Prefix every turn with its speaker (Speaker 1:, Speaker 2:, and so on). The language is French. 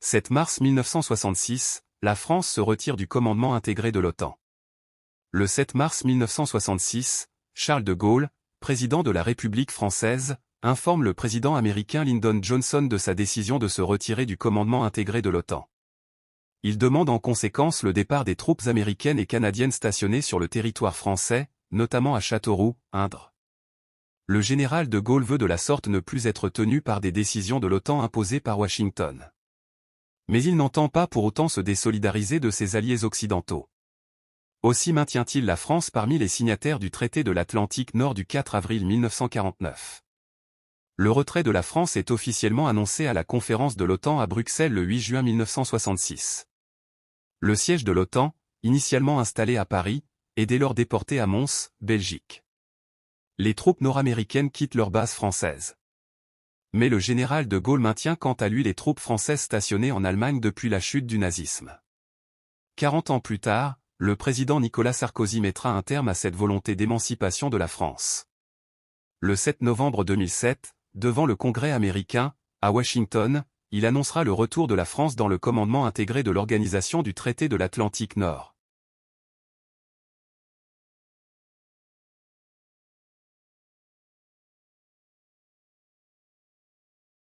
Speaker 1: 7 mars 1966, la France se retire du commandement intégré de l'OTAN. Le 7 mars 1966, Charles de Gaulle, président de la République française, informe le président américain Lyndon Johnson de sa décision de se retirer du commandement intégré de l'OTAN. Il demande en conséquence le départ des troupes américaines et canadiennes stationnées sur le territoire français, notamment à Châteauroux, Indre. Le général de Gaulle veut de la sorte ne plus être tenu par des décisions de l'OTAN imposées par Washington. Mais il n'entend pas pour autant se désolidariser de ses alliés occidentaux. Aussi maintient-il la France parmi les signataires du traité de l'Atlantique Nord du 4 avril 1949. Le retrait de la France est officiellement annoncé à la conférence de l'OTAN à Bruxelles le 8 juin 1966. Le siège de l'OTAN, initialement installé à Paris, est dès lors déporté à Mons, Belgique. Les troupes nord-américaines quittent leur base française. Mais le général de Gaulle maintient quant à lui les troupes françaises stationnées en Allemagne depuis la chute du nazisme. 40 ans plus tard, le président Nicolas Sarkozy mettra un terme à cette volonté d'émancipation de la France. Le 7 novembre 2007, devant le Congrès américain, à Washington, il annoncera le retour de la France dans le commandement intégré de l'Organisation du traité de l'Atlantique Nord.